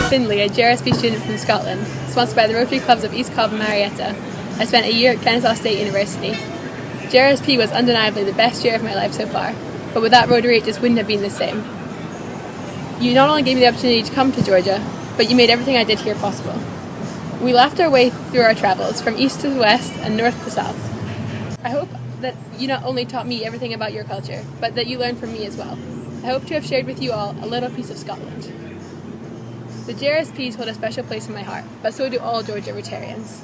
Finley, a JRSP student from Scotland, sponsored by the Rotary Clubs of East Cobb and Marietta. I spent a year at Kennesaw State University. JRSP was undeniably the best year of my life so far, but without Rotary it just wouldn't have been the same. You not only gave me the opportunity to come to Georgia, but you made everything I did here possible. We laughed our way through our travels, from east to west and north to south. I hope that you not only taught me everything about your culture, but that you learned from me as well. I hope to have shared with you all a little piece of Scotland. The JRSPs hold a special place in my heart, but so do all Georgia Rotarians.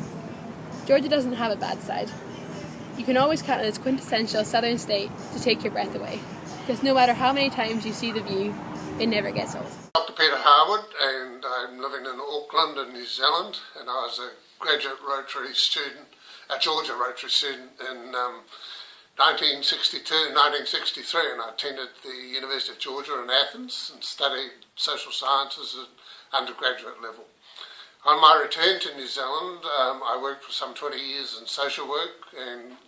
Georgia doesn't have a bad side. You can always count on its quintessential southern state to take your breath away, because no matter how many times you see the view, it never gets old. Dr. Peter Harwood, and I'm living in Auckland in New Zealand, and I was a graduate Rotary student, a Georgia Rotary student in 1962, 1963, and I attended the University of Georgia in Athens and studied social sciences at undergraduate level. On my return to New Zealand, I worked for some 20 years in social work,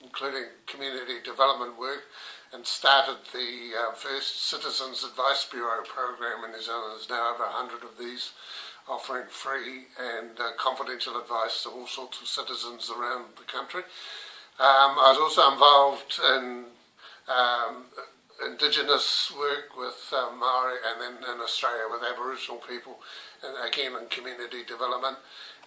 including community development work, and started the first Citizens Advice Bureau program in New Zealand. There's now over 100 of these, offering free and confidential advice to all sorts of citizens around the country. I was also involved in Indigenous work with Maori, and then in Australia with Aboriginal people, and again in community development.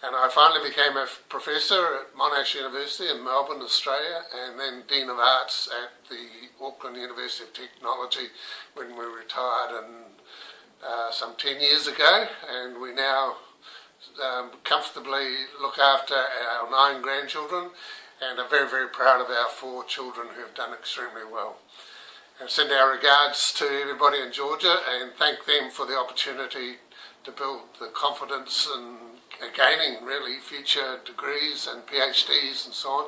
And I finally became a professor at Monash University in Melbourne, Australia, and then Dean of Arts at the Auckland University of Technology when we retired some 10 years ago, and we now comfortably look after our 9 grandchildren and are very, very proud of our 4 children who have done extremely well. And send our regards to everybody in Georgia and thank them for the opportunity to build the confidence in gaining really future degrees and PhDs and so on.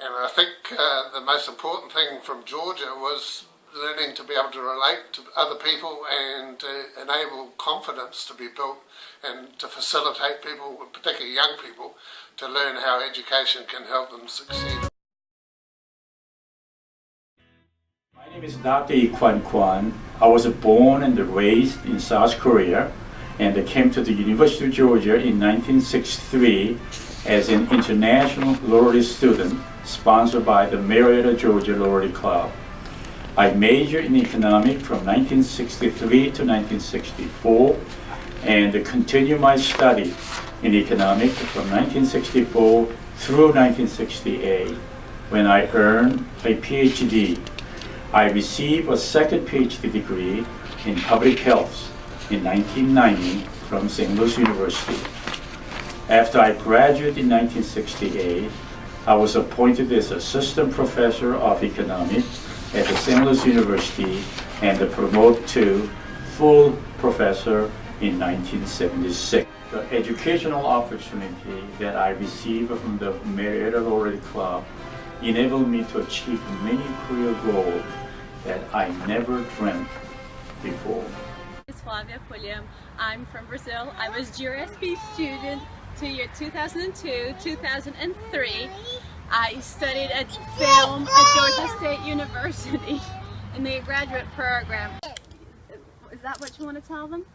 And I think the most important thing from Georgia was learning to be able to relate to other people and to enable confidence to be built and to facilitate people, particularly young people, to learn how education can help them succeed. My name is Dr. Ikwan Kwan. I was born and raised in South Korea, and I came to the University of Georgia in 1963 as an international Rotary student sponsored by the Marietta, Georgia Rotary Club. I majored in economics from 1963 to 1964 and continued my study in economics from 1964 through 1968 when I earned a PhD. I received a second PhD degree in public health in 1990 from St. Louis University. After I graduated in 1968, I was appointed as assistant professor of economics at the St. Louis University and promoted to full professor in 1976. The educational opportunity that I received from the Marietta Rotary Club enabled me to achieve many career goals that I never dreamt before. I'm from Brazil. I was JRSP student to year 2002, 2003. I studied film at Georgia State University in the graduate program. Is that what you want to tell them?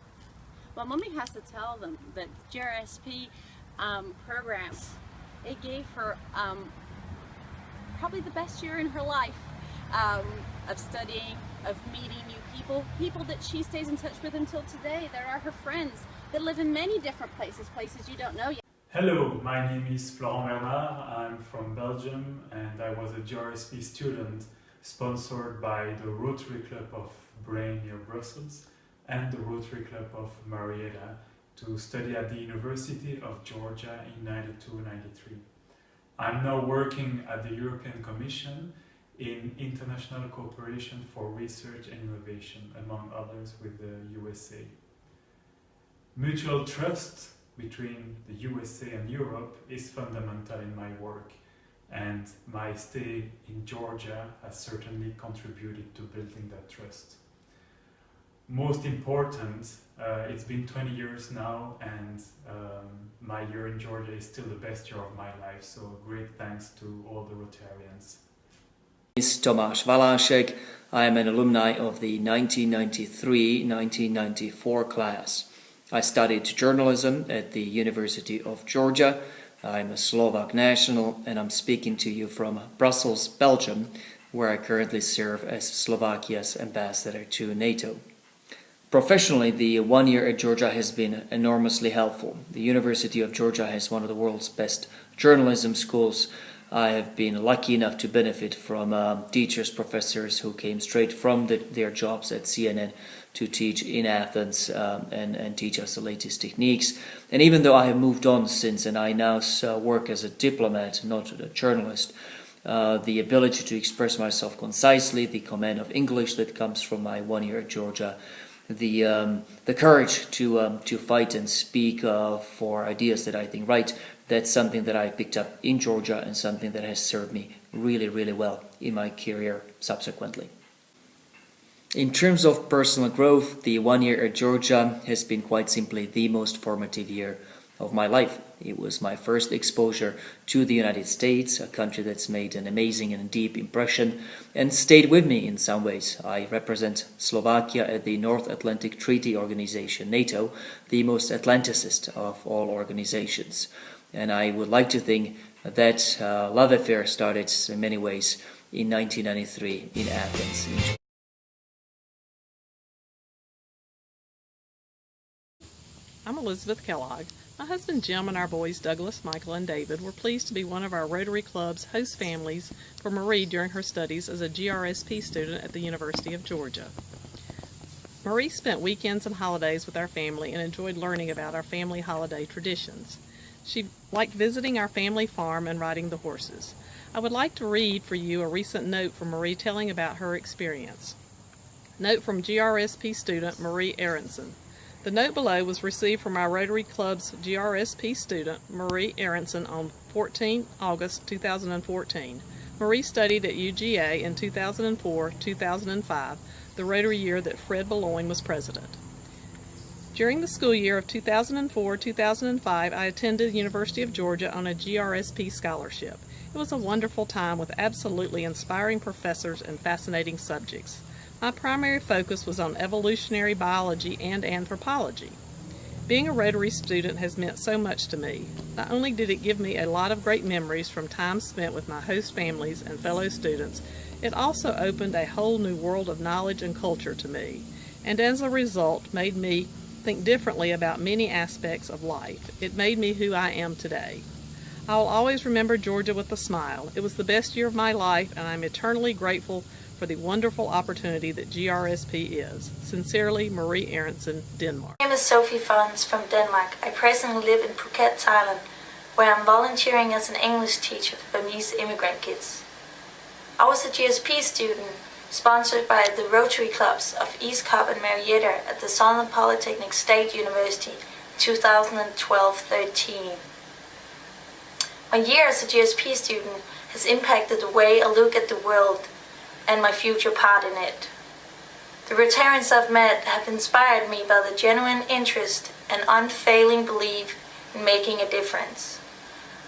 Well, Mommy has to tell them that JRSP program, it gave her probably the best year in her life of studying, of meeting new people that she stays in touch with until today. There are her friends that live in many different places you don't know yet. Hello, my name is Florent Bernard. I'm from Belgium and I was a JRSP student sponsored by the Rotary Club of Braine near Brussels and the Rotary Club of Marietta to study at the University of Georgia in 92-93. I'm now working at the European Commission in international cooperation for research and innovation, among others with the USA. Mutual trust between the USA and Europe is fundamental in my work, and my stay in Georgia has certainly contributed to building that trust. Most important, it's been 20 years now, and my year in Georgia is still the best year of my life, so great thanks to all the Rotarians. Is Tomáš Valášek. I am an alumni of the 1993-1994 class. I studied journalism at the University of Georgia. I'm a Slovak national, and I'm speaking to you from Brussels, Belgium, where I currently serve as Slovakia's ambassador to NATO. Professionally, the 1 year at Georgia has been enormously helpful. The University of Georgia has one of the world's best journalism schools. I have been lucky enough to benefit from teachers, professors who came straight from their jobs at CNN to teach in Athens and teach us the latest techniques. And even though I have moved on since and I now work as a diplomat, not a journalist, the ability to express myself concisely, the command of English that comes from my 1 year at Georgia, the courage to fight and speak for ideas that I think right, that's something that I picked up in Georgia and something that has served me really, really well in my career subsequently. In terms of personal growth, the 1 year at Georgia has been quite simply the most formative year of my life. It was my first exposure to the United States, a country that's made an amazing and deep impression and stayed with me in some ways. I represent Slovakia at the North Atlantic Treaty Organization, NATO, the most Atlanticist of all organizations. And I would like to think that love affair started in many ways in 1993 in Athens. I'm Elizabeth Kellogg. My husband Jim and our boys Douglas, Michael, and David were pleased to be one of our Rotary Club's host families for Marie during her studies as a GRSP student at the University of Georgia. Marie spent weekends and holidays with our family and enjoyed learning about our family holiday traditions. She liked visiting our family farm and riding the horses. I would like to read for you a recent note from Marie telling about her experience. Note from GRSP student Marie Aronson. The note below was received from our Rotary Club's GRSP student, Marie Aronson, on 14 August 2014. Marie studied at UGA in 2004-2005, the Rotary year that Fred Boulogne was president. During the school year of 2004-2005, I attended the University of Georgia on a GRSP scholarship. It was a wonderful time with absolutely inspiring professors and fascinating subjects. My primary focus was on evolutionary biology and anthropology. Being a Rotary student has meant so much to me. Not only did it give me a lot of great memories from time spent with my host families and fellow students, it also opened a whole new world of knowledge and culture to me, and as a result made me think differently about many aspects of life. It made me who I am today. I will always remember Georgia with a smile. It was the best year of my life, and I'm eternally grateful for the wonderful opportunity that GRSP is. Sincerely, Marie Aronson, Denmark. My name is Sophie Fons from Denmark. I presently live in Phuket, Thailand, where I'm volunteering as an English teacher for Burmese immigrant kids. I was a GSP student sponsored by the Rotary Clubs of East Cobb and Marietta at the Southern Polytechnic State University 2012-13. My year as a GSP student has impacted the way I look at the world and my future part in it. The Rotarians I've met have inspired me by the genuine interest and unfailing belief in making a difference.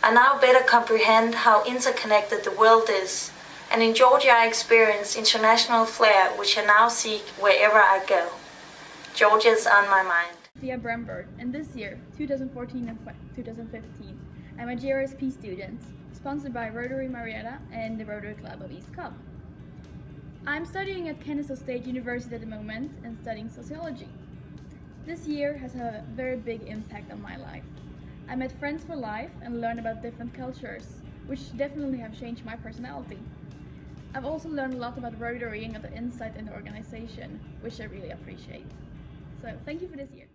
I now better comprehend how interconnected the world is, and in Georgia I experience international flair which I now seek wherever I go. Georgia is on my mind. Sophia Brembert, and this year, 2014 and 2015, I'm a GRSP student, sponsored by Rotary Marietta and the Rotary Club of East Cobb. I'm studying at Kennesaw State University at the moment and studying sociology. This year has had a very big impact on my life. I met friends for life and learned about different cultures, which definitely have changed my personality. I've also learned a lot about Rotary and got the insight in the organization, which I really appreciate. So thank you for this year.